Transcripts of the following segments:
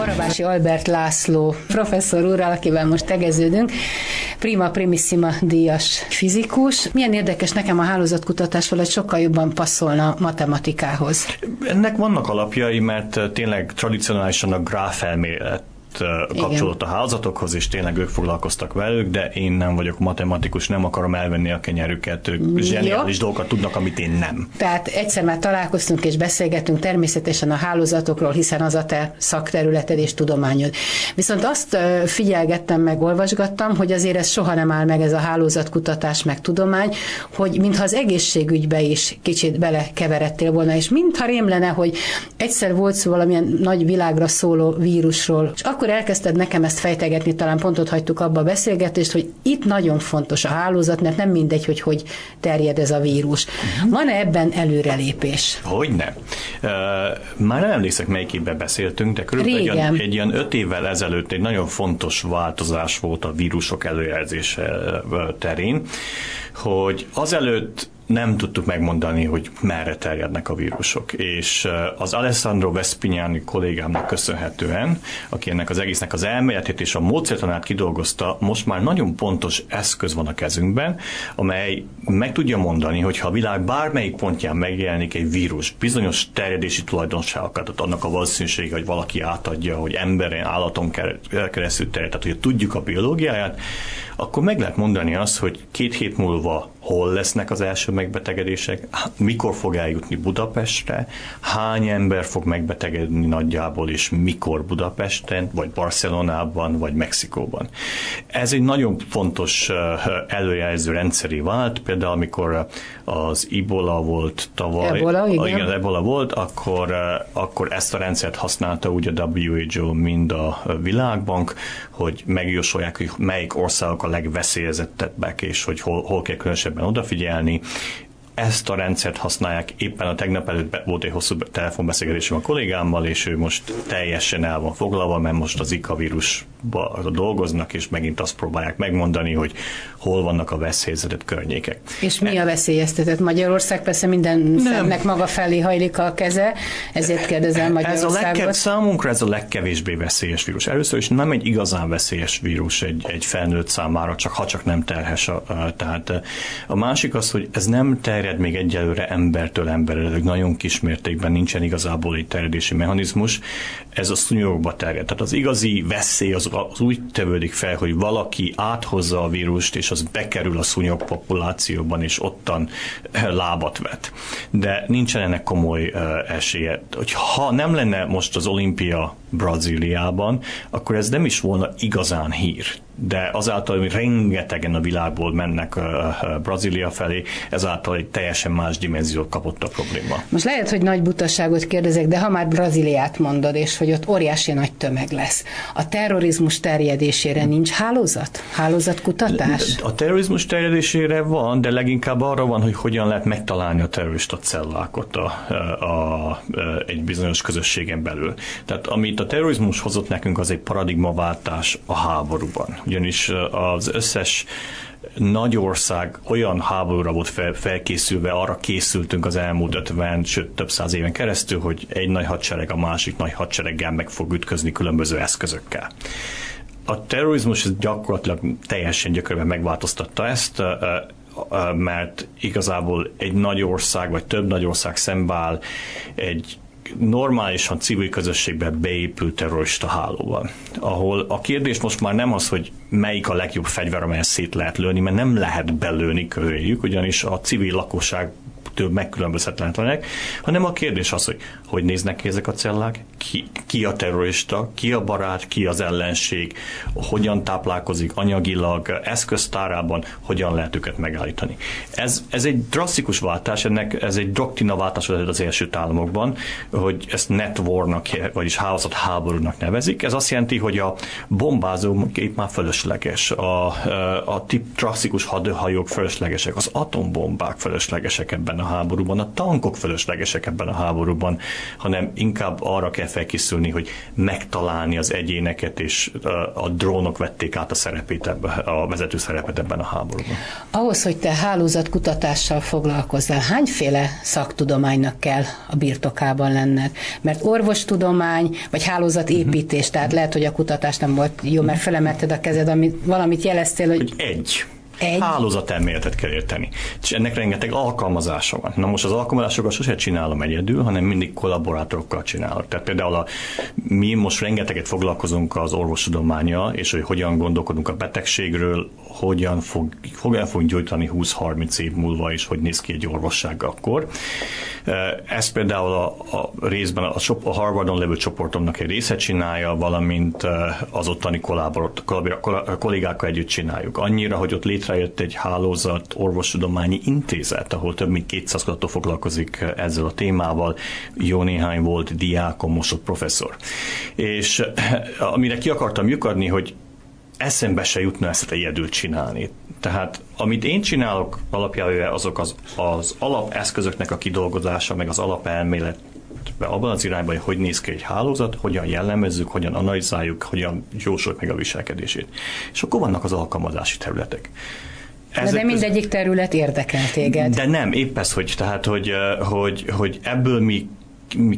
Barabási Albert László professzor úrral, akivel most tegeződünk, prima primissima díjas fizikus. Milyen érdekes, nekem a hálózatkutatás valahogy sokkal jobban passzolna matematikához. Ennek vannak alapjai, mert tényleg tradicionálisan a gráfelmélet kapcsolódott a hálózatokhoz, és tényleg ők foglalkoztak velük, de én nem vagyok matematikus, nem akarom elvenni a kenyerüket, ők zseniális dolgokat tudnak, amit én nem. Tehát egyszer már találkoztunk és beszélgetünk természetesen a hálózatokról, hiszen az a te szakterületed és tudományod. Viszont azt figyelgettem meg, olvasgattam, hogy azért ez soha nem áll meg, ez a hálózatkutatás meg tudomány, hogy mintha az egészségügybe is kicsit belekeveredtél volna, és mintha rém lenne, hogy egyszer volt szó valamilyen nagy világra szóló vírusról, és akkor elkezdted nekem ezt fejtegetni, talán pont ott hagytuk abba a beszélgetést, hogy itt nagyon fontos a hálózat, mert nem mindegy, hogy terjed ez a vírus. Van-e ebben előrelépés? Hogyne. Már nem emlékszek, melyik évben beszéltünk, de körülbelül egy ilyen 5 évvel ezelőtt egy nagyon fontos változás volt a vírusok előjelzése terén, hogy azelőtt nem tudtuk megmondani, hogy merre terjednek a vírusok. És az Alessandro Vespignani kollégámnak köszönhetően, aki ennek az egésznek az elméletét és a módszertanát kidolgozta, most már nagyon pontos eszköz van a kezünkben, amely meg tudja mondani, hogy ha a világ bármelyik pontján megjelenik egy vírus, bizonyos terjedési tulajdonságokat, annak a valószínűsége, hogy valaki átadja, hogy emberen, állaton keresztül terjed, tehát hogy tudjuk a biológiáját, akkor meg lehet mondani azt, hogy 2 hét múlva hol lesznek az első megbetegedések, mikor fog eljutni Budapestre, hány ember fog megbetegedni nagyjából, és mikor Budapesten, vagy Barcelonában, vagy Mexikóban. Ez egy nagyon fontos előjelző rendszeré vált, például amikor az Ebola volt tavaly, igen, Ebola volt, akkor ezt a rendszert használta úgy a WHO, mind a Világbank, hogy megjósolják, hogy melyik országok a legveszélyezettebbek, és hogy hol kell különösebben odafigyelni. Ezt a rendszert használják, éppen a tegnap előtt volt egy hosszú telefonbeszélgetésem a kollégámmal, és ő most teljesen el van foglalva, mert most az Zika vírusba dolgoznak, és megint azt próbálják megmondani, hogy hol vannak a veszélyeztetett környékek. És mi a veszélyeztetett? Magyarország persze minden szemnek maga felé hajlik a keze, ezért kérdezem Magyarországot. Számunkra ez a legkevésbé veszélyes vírus. Először is nem egy igazán veszélyes vírus egy felnőtt számára, csak nem terhes. Tehát a másik az, hogy ez nem terjed még egyelőre embertől emberre, nagyon kis mértékben nincsen igazából egy terjedési mechanizmus, ez a szúnyogokba terjed. Tehát az igazi veszély az úgy tevődik fel, hogy valaki áthozza a vírust, és az bekerül a szúnyog populációban, és ottan lábat vet. De nincsen ennek komoly esélye. Ha nem lenne most az olimpia Brazíliában, akkor ez nem is volna igazán hír. De azáltal, hogy rengetegen a világból mennek Brazília felé, ezáltal egy teljesen más dimenziót kapott a probléma. Most lehet, hogy nagy butaságot kérdezek, de ha már Brazíliát mondod, és hogy ott óriási nagy tömeg lesz, a terrorizmus terjedésére nincs hálózat? Hálózatkutatás? A terrorizmus terjedésére van, de leginkább arra van, hogy hogyan lehet megtalálni a terrorista cellákat egy bizonyos közösségen belül. Tehát amit a terrorizmus hozott nekünk, az egy paradigmaváltás a háborúban. Ugyanis az összes nagy ország olyan háborúra volt felkészülve, arra készültünk az elmúlt 50, sőt több száz éven keresztül, hogy egy nagy hadsereg a másik nagy hadsereggel meg fog ütközni különböző eszközökkel. A terrorizmus gyakorlatilag teljesen gyökerben megváltoztatta ezt, mert igazából egy nagy ország, vagy több nagy ország szembeáll egy normálisan civil közösségben beépült terrorista hálóval, ahol a kérdés most már nem az, hogy melyik a legjobb fegyver, amelyet szét lehet lőni, mert nem lehet belőni közéjük, ugyanis a civil lakosság megkülönbözhetetlenek, hanem a kérdés az, hogy néznek ki ezek a cellák, ki a terrorista, ki a barát, ki az ellenség, hogyan táplálkozik anyagilag, eszköztárában, hogyan lehet őket megállítani. Ez egy drasztikus váltás, ez egy doktrinaváltás az Egyesült Államokban, hogy ezt net warnak, vagyis hálózatháborúnak nevezik. Ez azt jelenti, hogy a bombázó gép már fölösleges, a drasztikus hadhajók fölöslegesek, az atombombák fölöslegesek ebben a háborúban, a tankok fölöslegesek ebben a háborúban, hanem inkább arra kell felkészülni, hogy megtalálni az egyéneket, és a drónok vették át a vezető szerepet ebben a háborúban. Ahhoz, hogy te hálózatkutatással foglalkozzál, hányféle szaktudománynak kell a birtokában lenned? Mert orvostudomány, vagy hálózatépítés, tehát lehet, hogy a kutatás nem volt jó, mert felemelted a kezed, amit valamit jeleztél, hogy egy hálózatelméletet kell érteni. És ennek rengeteg alkalmazása van. Na most az alkalmazásokat sosem csinálom egyedül, hanem mindig kollaborátorokkal csinálok. Tehát például mi most rengeteget foglalkozunk az orvostudománnyal, és hogy hogyan gondolkodunk a betegségről, hogyan fogunk gyújtani 20-30 év múlva, és hogy néz ki egy orvosság akkor. Ez például a részben a Harvardon levő csoportomnak egy része csinálja, valamint az ottani kollégákkal együtt csináljuk. Annyira, hogy ott létrejött egy hálózat, orvostudományi intézet, ahol több mint 200 kutató foglalkozik ezzel a témával. Jó néhány volt diákom, most ott professzor. És amire ki akartam lyukadni, hogy eszembe se jutna ezt egyedül csinálni. Tehát amit én csinálok alapjául, azok az alapeszközöknek a kidolgozása, meg az alapelmélet abban az irányban, hogy néz ki egy hálózat, hogyan jellemezzük, hogyan analizáljuk, hogyan jósoljuk meg a viselkedését. És akkor vannak az alkalmazási területek. De mindegyik terület érdekel téged. De nem, épp ez, hogy ebből mi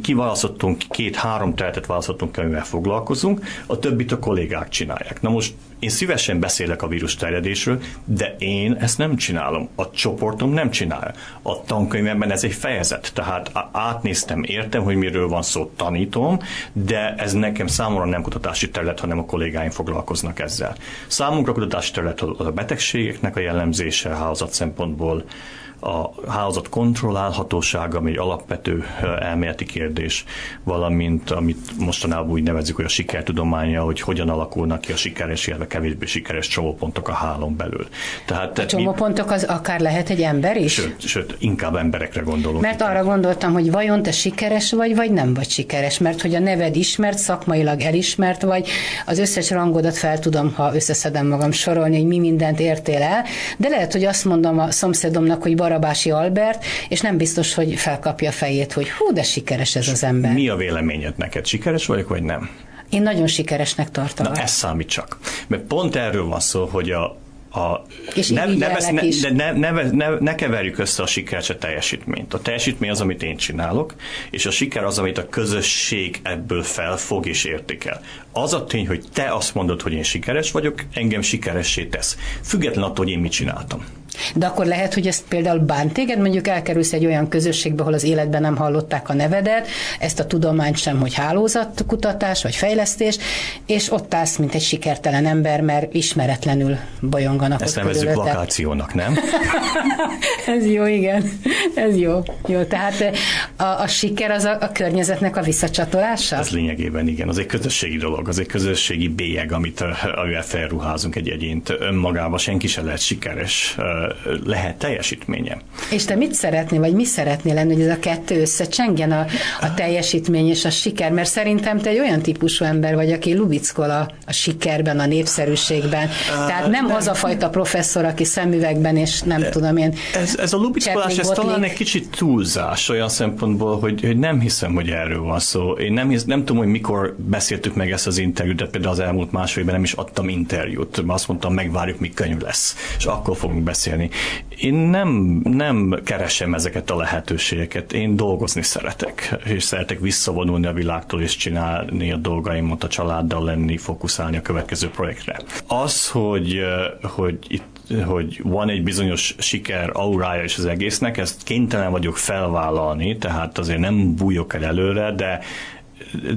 kiválasztottunk 2-3 területet választottunk, amivel foglalkozunk, a többit a kollégák csinálják. Na most én szívesen beszélek a vírus terjedésről, de én ezt nem csinálom. A csoportom nem csinálja. A tankönyvemben ez egy fejezet, tehát átnéztem, értem, hogy miről van szó, tanítom, de ez nekem számomra nem kutatási terület, hanem a kollégáim foglalkoznak ezzel. Számunkra kutatási terület a betegségeknek a jellemzése hálózat szempontból, a hálózat kontrollálhatósága, ami egy alapvető elméleti kérdés, valamint amit mostanában úgy nevezzük, hogy a sikertudománya, hogy hogyan alakulnak ki a sikeres, illetve kevésbé sikeres csomópontok a hálón belül. Tehát, a csomópontok az akár lehet egy ember is? Sőt, inkább emberekre gondolunk. Mert arra gondoltam, hogy vajon te sikeres vagy nem vagy sikeres, mert hogy a neved ismert, szakmailag elismert vagy, az összes rangodat fel tudom, ha összeszedem magam sorolni, hogy mi mindent értél el, de lehet, hogy azt mondom a szomszédomnak, hogy Barabási Albert, és nem biztos, hogy felkapja a fejét, hogy hú, de sikeres ez az ember. Mi a véleményed neked? Sikeres vagyok, vagy nem? Én nagyon sikeresnek tartom. Na, ez számít csak. Mert pont erről van szó, hogy ne keverjük össze a sikert és a teljesítményt. A teljesítmény az, amit én csinálok, és a siker az, amit a közösség ebből felfog és értékel. Az a tény, hogy te azt mondod, hogy én sikeres vagyok, engem sikeressé tesz. Független attól, hogy én mit csináltam. De akkor lehet, hogy ezt például bánt téged, mondjuk elkerülsz egy olyan közösségbe, ahol az életben nem hallották a nevedet, ezt a tudományt sem, hogy hálózatkutatás vagy fejlesztés, és ott állsz, mint egy sikertelen ember, mert ismeretlenül bolyonganak. Ezt nevezzük vakációnak, nem? Ez jó, igen. Ez jó. Tehát a siker az a környezetnek a visszacsatolása? Ez lényegében igen. Az egy közösségi dolog, az egy közösségi bélyeg, amivel felruházunk egy egyént. Önmagában senki sem lehet sikeres, lehet teljesítménye. És te mit szeretnél, vagy mi szeretnél lenni, hogy ez a kettő összecsengjen, a teljesítmény és a siker? Mert szerintem te egy olyan típusú ember vagy, aki lubickol a sikerben, a népszerűségben. Tehát nem az a fajta professzor, aki szemüvegben, és nem tudom én. Ez a lubickolás, ez talán egy kicsit túlzás olyan szempontból, hogy nem hiszem, hogy erről van szó. Én nem tudom, hogy mikor beszéltük meg ezt az interjút, de például az elmúlt másfél évben nem is adtam interjút. Azt mondtam, megvárjuk, míg könyv lesz. És akkor fogunk beszélni. Én nem keresem ezeket a lehetőségeket. Én dolgozni szeretek, és szeretek visszavonulni a világtól, és csinálni a dolgaimat, a családdal lenni, fókuszálni a következő projektre. Az, hogy van egy bizonyos siker aurája is az egésznek, ezt kénytelen vagyok felvállalni, tehát azért nem bújok el előre,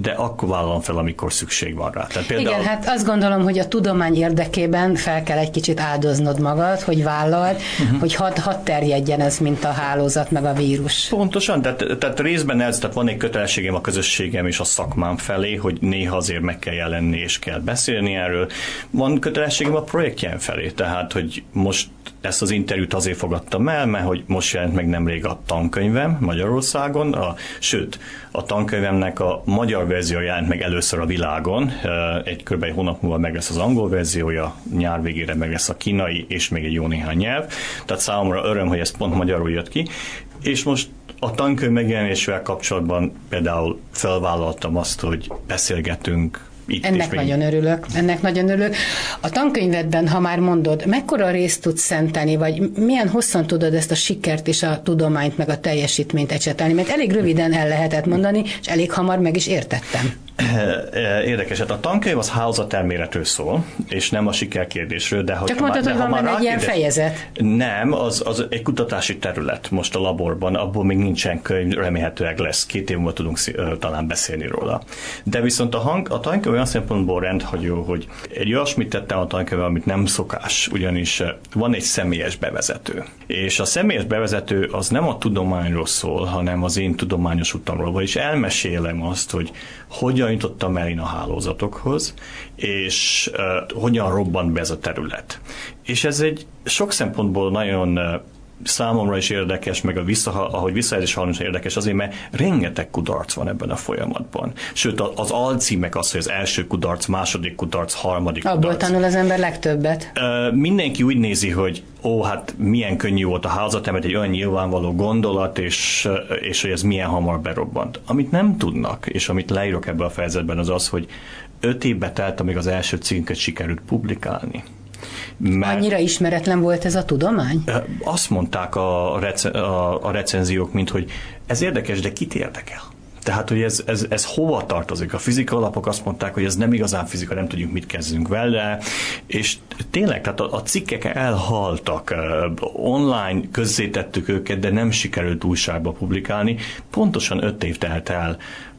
de akkor vállalom fel, amikor szükség van rá. Tehát például... Igen, hát azt gondolom, hogy a tudomány érdekében fel kell egy kicsit áldoznod magad, hogy vállald, hogy hadd terjedjen ez, mint a hálózat, meg a vírus. Pontosan, tehát részben tehát van egy kötelességem a közösségem és a szakmám felé, hogy néha azért meg kell jelenni és kell beszélni erről. Van kötelességem a projektjem felé, tehát, hogy most ezt az interjút azért fogadtam el, mert hogy most jelent meg nemrég a tankönyvem Magyarországon, sőt, a tankönyvemnek a magyar verzió jelent meg először a világon, kb. Egy hónap múlva meg lesz az angol verziója, nyár végére meg lesz a kínai, és még egy jó néhány nyelv, tehát számomra öröm, hogy ez pont magyarul jött ki, és most a tankönyv megjelenésével kapcsolatban például felvállaltam azt, hogy beszélgetünk itt. Ennek nagyon örülök. A tankönyvedben, ha már mondod, mekkora részt tudsz szenteni, vagy milyen hosszan tudod ezt a sikert és a tudományt, meg a teljesítményt ecsetelni? Mert elég röviden el lehetett mondani, és elég hamar meg is értettem. Érdekes, hát a tankönyv az hálózatelméletről szól, és nem a sikerkérdésről, de hogy... Csak mondtad, hogy van benne egy ilyen fejezet. Nem, az egy kutatási terület most a laborban, abból még nincsen könyv, remélhetőleg lesz. 2 év múlva tudunk talán beszélni róla. De viszont a tankönyv olyan szempontból rendhagyó, hogy egy olyasmit tettem a tankönyvben, amit nem szokás, ugyanis van egy személyes bevezető. És a személyes bevezető az nem a tudományról szól, hanem az én tudományos utamról, vagyis elmesélem azt, hogy hogyan jutottam el én a hálózatokhoz, és hogyan robbant be ez a terület. És ez egy sok szempontból nagyon számomra is érdekes, meg ahogy visszajelzés hallani érdekes azért, mert rengeteg kudarc van ebben a folyamatban. Sőt, az alcímek az, hogy az első kudarc, második kudarc, harmadik kudarc. Abból tanul az ember legtöbbet. Mindenki úgy nézi, hogy hát milyen könnyű volt a hálózatelmélet, egy olyan nyilvánvaló gondolat, és hogy ez milyen hamar berobbant. Amit nem tudnak, és amit leírok ebben a fejezetben, az az, hogy 5 évbe telt, amíg az első cikket sikerült publikálni. Annyira ismeretlen volt ez a tudomány? Azt mondták a recenziók, mint hogy ez érdekes, de kit érdekel? Tehát, hogy ez hova tartozik? A fizika alapok azt mondták, hogy ez nem igazán fizika, nem tudjuk, mit kezdünk vele, és tényleg, tehát a cikkek elhaltak, online közzétettük őket, de nem sikerült újságba publikálni. Pontosan 5 év telt el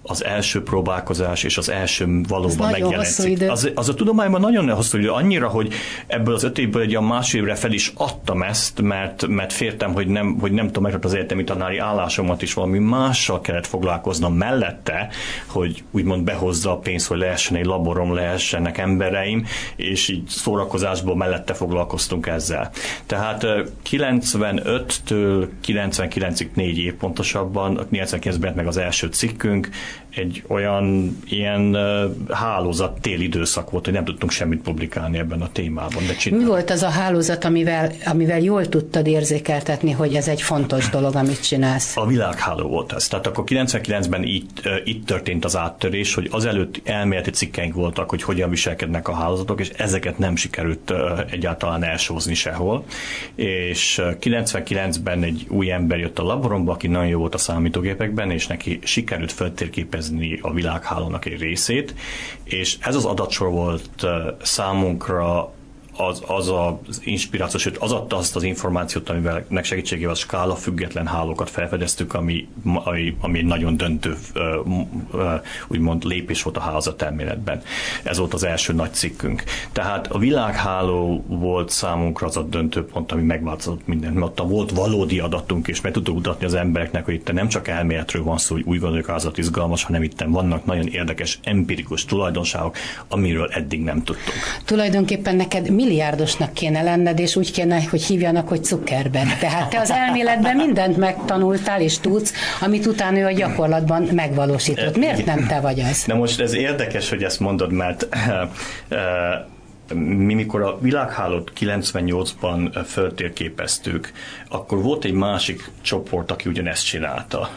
az első próbálkozás és az első valóban megjelent cikk. Az a tudományban nagyon hosszú idő, annyira, hogy ebből az 5 évből egy a másfél évre fel is adtam ezt, mert féltem, hogy nem tudom, megtart az egyetemi tanári állásomat is, valami mással kellett foglalkoznom mellette, hogy úgymond behozza a pénzt, hogy lehessen egy laborom, lehessenek embereim, és így szórakozásból mellette foglalkoztunk ezzel. Tehát 95-től 99-ig 4 év pontosabban, 99-ben meg az első cikkünk, egy olyan ilyen hálózat téli időszak volt, hogy nem tudtunk semmit publikálni ebben a témában. De mi volt az a hálózat, amivel jól tudtad érzékeltetni, hogy ez egy fontos dolog, amit csinálsz? A világháló volt ez. Tehát akkor 99-ben itt történt az áttörés, hogy azelőtt elméleti cikkeink voltak, hogy hogyan viselkednek a hálózatok, és ezeket nem sikerült egyáltalán elsózni sehol. És 99-ben egy új ember jött a laboromba, aki nagyon jó volt a számítógépekben, és neki sikerült feltérképezni a világhálónak egy részét, és ez az adatsor volt számunkra az inspiráció, sőt az adta azt az információt, amivel segítségével a skála független hálókat felfedeztük, ami egy nagyon döntő úgymond lépés volt a hálózatelméletben. Ez volt az első nagy cikkünk. Tehát a világháló volt számunkra az a döntő pont, ami megváltozott mindent, mert ott volt valódi adatunk, és meg tudtuk mutatni az embereknek, hogy itt nem csak elméletről van szó, hogy úgy gondoljuk, az izgalmas, hanem itt vannak nagyon érdekes empirikus tulajdonságok, amiről eddig nem tudtunk. Tulajdonképpen neked milliárdosnak kéne lenned, és úgy kéne, hogy hívjanak, hogy Zuckerberg. Tehát te az elméletben mindent megtanultál, és tudsz, amit utána ő a gyakorlatban megvalósított. Miért nem te vagy az? Na most ez érdekes, hogy ezt mondod, mert mi mikor a világhálót 98-ban föltérképeztük, akkor volt egy másik csoport, aki ugyanezt csinálta.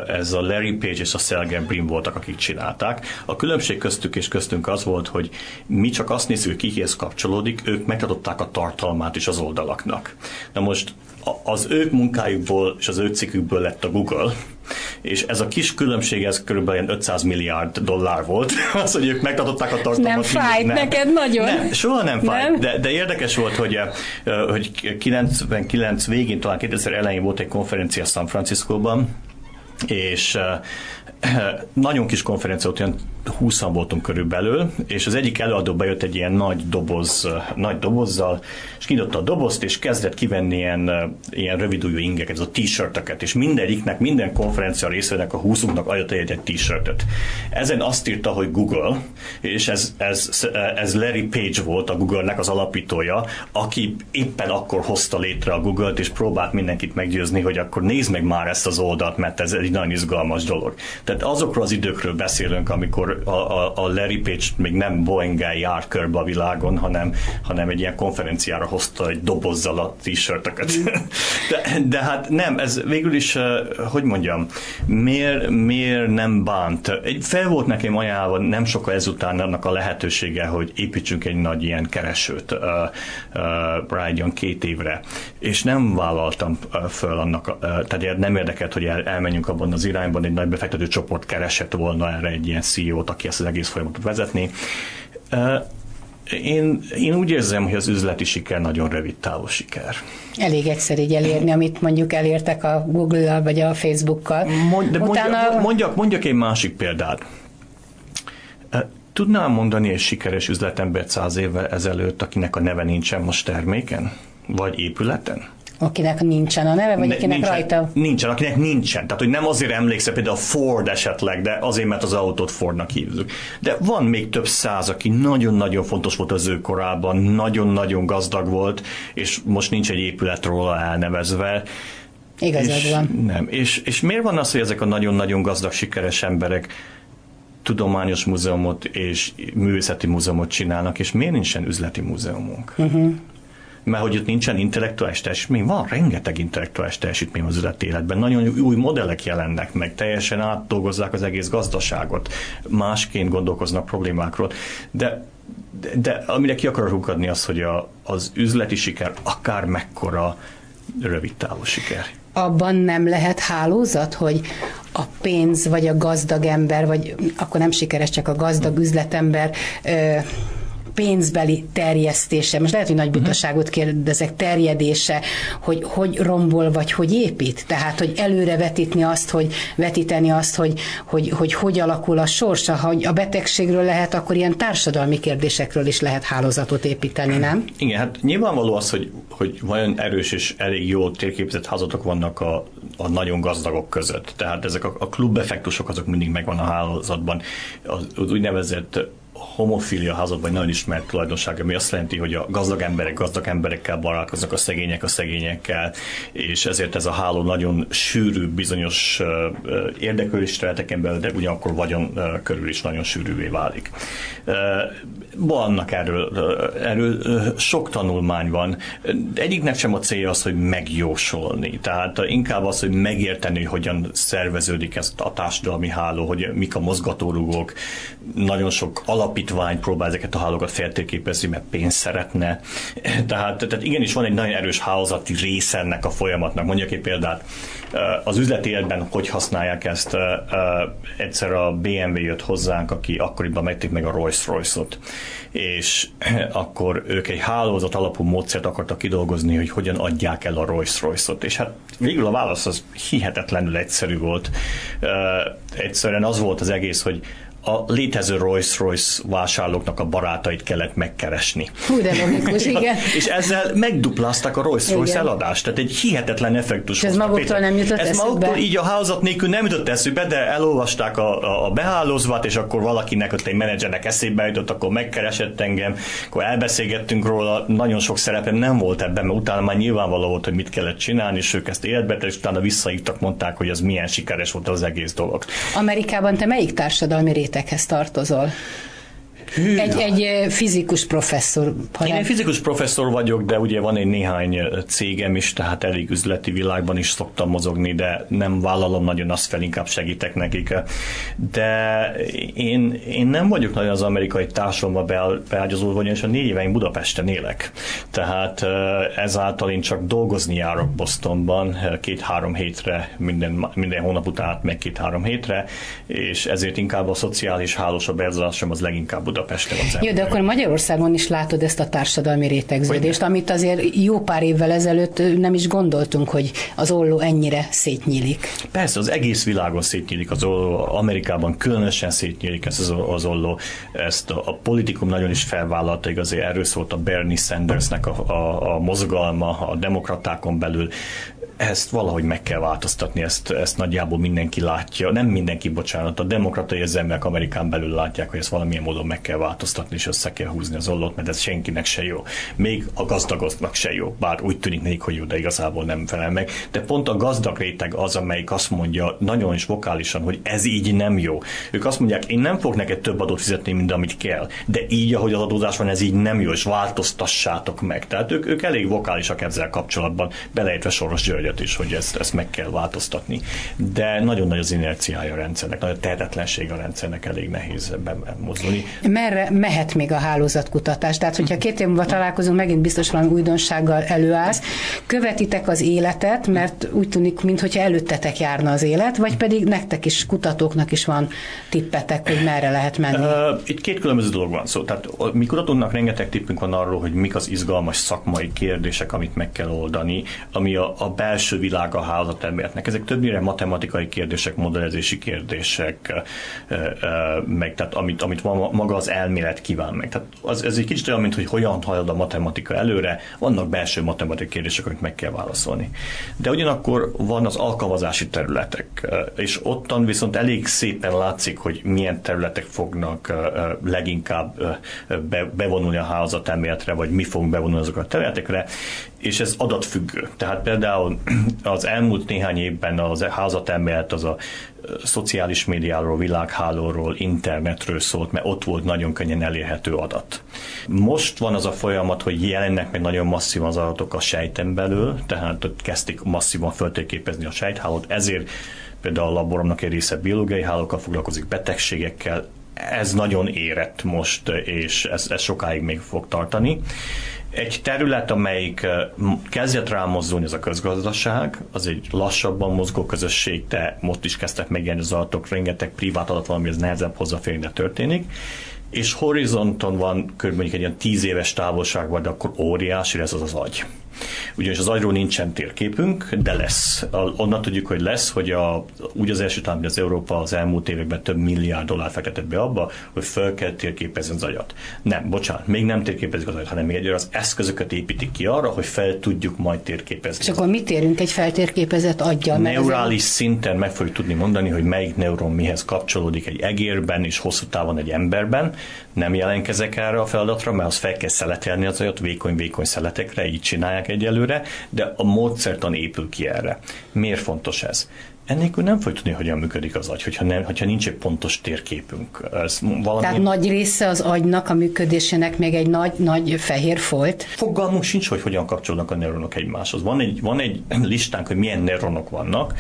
Ez a Larry Page és a Sergey Brin voltak, akik csinálták. A különbség köztük és köztünk az volt, hogy mi csak azt nézzük, hogy kihez kapcsolódik, ők megtartották a tartalmát is az oldalaknak. Na most az ők munkájukból és az ők cikkükből lett a Google, és ez a kis különbség, ez körülbelül $500 milliárd volt, az, hogy ők megtartották a tartalmat. Nem fájt neked nagyon? Nem, soha nem fájt, de érdekes volt, hogy 99 végén, talán 2000 elején volt egy konferencia San Franciscóban, és nagyon kis konferencia volt, olyan 20-an voltunk körülbelül, és az egyik előadó bejött egy ilyen nagy dobozzal, és kinyitott a dobozt, és kezdett kivenni ilyen rövidújú ingeket, ez a t-shirtöket, és mindegyiknek, minden konferencia részvevőnek, a 20-unknak adott egy t-shirtöt. Ezen azt írta, hogy Google, és ez Larry Page volt a Google-nek az alapítója, aki éppen akkor hozta létre a Google-t, és próbált mindenkit meggyőzni, hogy akkor nézd meg már ezt az oldalt, mert ez egy nagyon izgalmas dolog. Tehát azokról az időkről beszélünk, amikor a Larry Page még nem Boeing-gel járt körbe a világon, hanem egy ilyen konferenciára hozta egy dobozzal a t-shirtöket. De hát nem, ez végül is, hogy mondjam, miért nem bánt? Fel volt nekem ajánlva nem sokkal ezután annak a lehetősége, hogy építsünk egy nagy ilyen keresőt rá egy olyan 2 évre, és nem vállaltam föl annak, tehát nem érdekelt, hogy elmenjünk abban az irányban, egy nagy befektető csoport keresett volna erre egy ilyen CEO-t, aki ezt az egész folyamatot vezetni. Én úgy érzem, hogy az üzleti siker nagyon rövid távú siker. Elég egyszer így elérni, amit mondjuk elértek a Google-al vagy a Facebook-kal. Mondjak egy másik példát. Tudnám mondani egy sikeres üzletembert 100 évvel ezelőtt, akinek a neve nincsen most terméken? Vagy épületen? Akinek nincsen a neve, vagy akinek rajta? Nincsen, akinek nincsen. Tehát, hogy nem azért emlékszel, például a Ford esetleg, de azért, mert az autót Fordnak hívjuk. De van még több száz, aki nagyon-nagyon fontos volt az ő korában, nagyon-nagyon gazdag volt, és most nincs egy épület róla elnevezve. Igazad van. Nem. És miért van az, hogy ezek a nagyon-nagyon gazdag, sikeres emberek tudományos múzeumot és művészeti múzeumot csinálnak, és miért nincsen üzleti múzeumunk? Mert hogy ott nincsen intellektuális teljesítmény, van rengeteg intellektuális teljesítmény az üzleti életben, nagyon új modellek jelennek meg, teljesen átdolgozzák az egész gazdaságot, másként gondolkoznak problémákról, de amire ki akarok adni az, hogy az üzleti siker akár mekkora rövid távú siker. Abban nem lehet hálózat, hogy a pénz, vagy a gazdag ember, vagy akkor nem sikeres, csak a gazdag üzletember pénzbeli terjesztése, most lehet, hogy nagy butaságot kérdezek, terjedése, hogy rombol, vagy hogy épít. Tehát, hogy előre vetíteni azt, hogy alakul a sorsa, ha a betegségről lehet, akkor ilyen társadalmi kérdésekről is lehet hálózatot építeni, nem? Igen, hát nyilvánvaló az, hogy vajon erős és elég jó térképzett házatok vannak a nagyon gazdagok között. Tehát ezek a klubeffektusok azok mindig megvan a hálózatban. Az úgynevezett homofília házadban nagyon ismert tulajdonság, ami azt jelenti, hogy a gazdag emberekkel barátkoznak, a szegényekkel, és ezért ez a háló nagyon sűrű bizonyos érdeklődés területeken belül, de ugyanakkor vagyon körül is nagyon sűrűvé válik. Vannak erről sok tanulmány van. Egyiknek sem a célja az, hogy megjósolni. Tehát inkább az, hogy megérteni, hogyan szerveződik ez a társadalmi háló, hogy mik a mozgatórugók. Nagyon sok alapítvány próbál ezeket a hálókat feltérképezni, mert pénzt szeretne. Tehát igenis van egy nagyon erős hálózati része ennek a folyamatnak. Mondjak egy példát. Az üzleti életben hogy használják ezt? Egyszer a BMW jött hozzánk, aki akkoriban megték meg a Rolls-Royce-ot, és akkor ők egy hálózat alapú módszert akartak kidolgozni, hogy hogyan adják el a Rolls-Royce-ot, és hát végül a válasz az hihetetlenül egyszerű volt. Egyszerűen az volt az egész, hogy a létező Rolls-Royce vásárlóknak a barátait kellett megkeresni. Hú, de logikus, igen. És ezzel megduplázták a Rolls-Royce eladást. Tehát egy hihetetlen effektus. És ez maguktól nem jutott eszükbe? Ez maguktól így a hálózat nélkül nem jutott eszükbe, de elolvasták a behálózvat, és akkor valakinek, ott egy menedzsernek eszébe jutott, akkor megkeresett engem, akkor elbeszélgettünk róla, nagyon sok szerepem nem volt ebben, mert utána már nyilvánvaló volt, hogy mit kellett csinálni, és ők ezt életbe, és utána visszaívtak, mondták, hogy ez milyen sikeres volt az egész dolog. Amerikában te melyik társadalmi réteghez tartozol? Egy fizikus professzor. Én egy fizikus professzor vagyok, de ugye van egy néhány cégem is, tehát elég üzleti világban is szoktam mozogni, de nem vállalom nagyon azt fel, inkább segítek nekik. De én nem vagyok nagyon az amerikai társadalomba beágyazódva, ugyanis a 4 éveim Budapesten élek. Tehát ezáltal én csak dolgozni járok Bostonban 2-3 hétre, minden hónap után meg 2-3 hétre, és ezért inkább a szociális hálós, a beágyazásom az leginkább Budapesten. Jó, de akkor Magyarországon is látod ezt a társadalmi rétegződést, amit azért jó pár évvel ezelőtt nem is gondoltunk, hogy az olló ennyire szétnyílik. Persze, az egész világon szétnyílik az olló, Amerikában különösen szétnyílik ez az olló, ezt a politikum nagyon is felvállalta, azért erről szólt a Bernie Sandersnek a mozgalma a demokratákon belül. Ezt valahogy meg kell változtatni, ezt nagyjából mindenki látja. Nem mindenki, bocsánat, a demokrata érzelmek Amerikán belül látják, hogy ezt valamilyen módon meg kell változtatni, és össze kell húzni az ollót, mert ez senkinek se jó. Még a gazdagoknak se jó, bár úgy tűnik nekik, hogy jó, de igazából nem felel meg. De pont a gazdag réteg az, amelyik azt mondja nagyon is vokálisan, hogy ez így nem jó. Ők azt mondják, én nem fogok neked több adót fizetni, mint amit kell, de így, ahogy az adózás van, ez így nem jó, és változtassátok meg. Tehát ők elég vokálisak ezzel kapcsolatban, beleértve Soros Györgyet is, hogy ezt meg kell változtatni. De nagyon nagy az inerciája a rendszernek, nagy a tehetetlenség a rendszernek, elég nehéz ebben mozdulni. Merre mehet még a hálózatkutatás? Tehát, hogyha 2 év múlva találkozunk, megint biztos valami újdonsággal előállsz, követitek az életet, mert úgy tűnik, mintha előttetek járna az élet, vagy pedig nektek is, kutatóknak is van tippetek, hogy merre lehet menni? Itt 2 különböző dolog van szó. Tehát mi kutatóknak rengeteg tippünk van arról, hogy mik az izgalmas szakmai kérdések, amit meg kell oldani, ami a belső világa a hálózatelméletnek. Ezek többnyire matematikai kérdések, modellezési kérdések, meg tehát amit maga az elmélet kíván meg. Tehát ez egy kicsit olyan, mint hogy hogyan halad a matematika előre, vannak belső matematikai kérdések, amit meg kell válaszolni. De ugyanakkor van az alkalmazási területek, és ottan viszont elég szépen látszik, hogy milyen területek fognak leginkább bevonulni a hálózatelméletre, vagy mi fogunk bevonulni azokra a területekre, és ez adatfüggő. Tehát például az elmúlt néhány évben az hálózatelmélet az a szociális médiáról, világhálóról, internetről szólt, mert ott volt nagyon könnyen elérhető adat. Most van az a folyamat, hogy jelennek meg nagyon masszívan az adatok a sejten belül, tehát ott kezdték masszívan föltérképezni a sejthálót, ezért például a laboromnak egy része biológiai hálókkal foglalkozik, betegségekkel. Ez nagyon érett most, és ez sokáig még fog tartani. Egy terület, amelyik kezdett rá mozdulni, az a közgazdaság, az egy lassabban mozgó közösség, de most is kezdtek megjelenni az adatok, rengeteg privát adat valami, ez nehezebb hozzáférni, de történik. És horizonton van körülbelül egy ilyen 10 éves távolságban, de akkor óriási lesz az agy. Ugyanis az agyról nincsen térképünk, de lesz. Onnan tudjuk, hogy lesz, hogy úgy az első talán, az Európa az elmúlt években több milliárd dollár fektetett be abba, hogy fel kell térképezni az agyat. Nem, bocsánat, még nem térképezik az agyat, hanem még az eszközöket építik ki arra, hogy fel tudjuk majd térképezni. És akkor mit érünk egy feltérképezett aggyal? Neurális szinten meg fogjuk tudni mondani, hogy melyik neuron mihez kapcsolódik egy egérben és hosszú távon egy emberben. Nem jelenkezek erre a feladatra, mert az fel kell szeletelni az agyat, vékony szeletekre, így csinálják egyelőre, de a módszertan épül ki erre. Miért fontos ez? Ennélkül nem fogjuk tudni, hogyan működik az agy, hogyha nincs egy pontos térképünk. Tehát nagy része az agynak, a működésének még egy nagy fehér folt? Fogalmunk sincs, hogy hogyan kapcsolódnak a neuronok egymáshoz. Van egy listánk, hogy milyen neuronok vannak.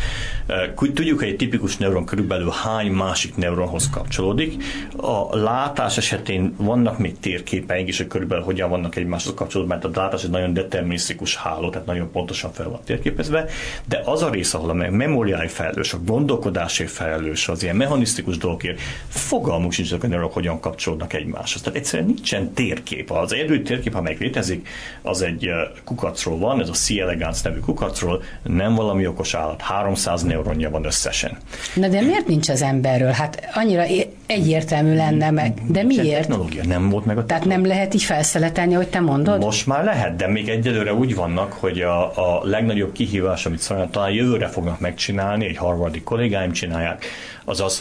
Tudjuk, hogy egy tipikus neuron körülbelül hány másik neuronhoz kapcsolódik. A látás esetén vannak még térképeink is, hogy körülbelül hogyan vannak egymáshoz kapcsolódva, mert a látás egy nagyon determinisztikus háló, tehát nagyon pontosan fel van térképezve, de az a rész, ahol a memóriális felelős, a gondolkodásért felelős, az ilyen mechanisztikus dolgokért, fogalmuk sincs, hogy a neuronok hogyan kapcsolódnak egymáshoz. Tehát egyszerűen nincsen térkép. Az egyedül térkép, amelyik létezik, az egy kukacról van, ez a C. elegans nevű kukacról, nem valami okos állat, 300 neuronja van összesen. Na de miért nincs az emberről? Hát annyira egyértelmű lenne meg. De miért? Technológia nem volt meg a Tehát nem lehet így felszeletelni, hogy te mondod? Most már lehet, de még egyelőre úgy vannak, hogy a legnagyobb kihívás, amit talán jövőre fognak megcsinálni, egy harvardi kollégáim csinálják, az az,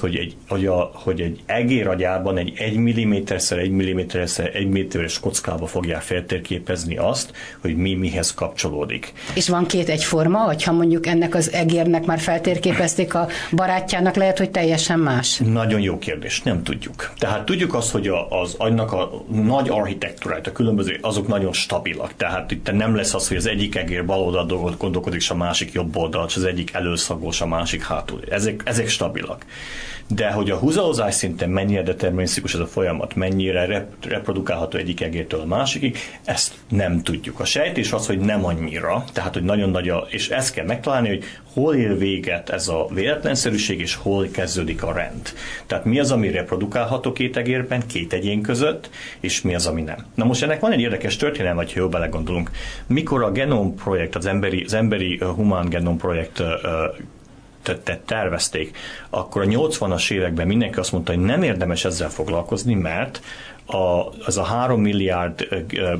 hogy egy egér agyában egy 1 mm-szer 1 mm-szer 1 méteres kockába fogják feltérképezni azt, hogy mi mihez kapcsolódik. És van 2 egyforma, hogyha mondjuk ennek az egérnek már feltérképezték a barátjának, lehet, hogy teljesen más? Nagyon jó kérdés, nem tudjuk. Tehát tudjuk azt, hogy az agynak a nagy architektúrája, a különböző, azok nagyon stabilak. Tehát itt nem lesz az, hogy az egyik egér bal oldalt gondolkodik, és a másik jobb oldalt, és az egyik előszagol, a másik hátul. Ezek stabilak. De hogy a húzalozás szinten mennyire determinisztikus ez a folyamat, mennyire reprodukálható egyik egértől a másikig, ezt nem tudjuk. A sejtés az, hogy nem annyira, tehát hogy nagyon nagy és ezt kell megtalálni, hogy hol ér véget ez a véletlenszerűség, és hol kezdődik a rend. Tehát mi az, ami ami reprodukálható két egérben, két egyén között, és mi az, ami nem. Na most ennek van egy érdekes történelem, vagy ha jól belegondolunk. Mikor a Genom projekt, az emberi humán genom projekt tervezték, akkor a 80-as években mindenki azt mondta, hogy nem érdemes ezzel foglalkozni, mert az a 3 milliárd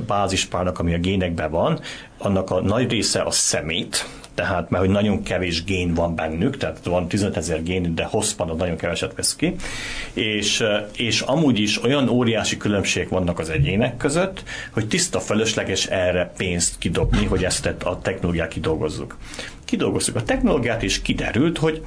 bázispárnak, ami a génekben van, annak a nagy része a szemét, tehát mert hogy nagyon kevés gén van bennük, tehát van 15 000 gén, de hosszban az nagyon keveset vesz ki, és amúgy is olyan óriási különbségek vannak az egyének között, hogy tiszta fölösleges erre pénzt kidobni, hogy ezt a technológiát kidolgozzuk. Kidolgoztuk a technológiát, és kiderült, hogy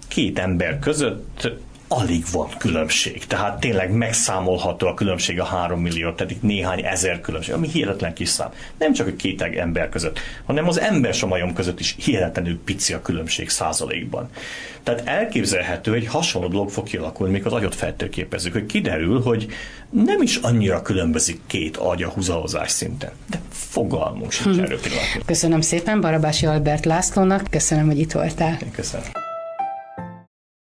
két ember között alig van különbség. Tehát tényleg megszámolható a különbség a 3 millió, tehát itt néhány ezer különbség, ami hihetetlen kis szám. Nem csak a két ember között, hanem az ember és a majom között is hihetetlenül pici a különbség százalékban. Tehát elképzelhető, hogy hasonló dolog fog kialakulni, mikor az agyot feltérképezzük, hogy kiderül, hogy nem is annyira különbözik két agy a húzahozás szinten. De fogalmunk sincs erről pillanatban. Köszönöm szépen Barabási Albert Lászlónak, köszönöm, hogy itt voltál. Köszönöm.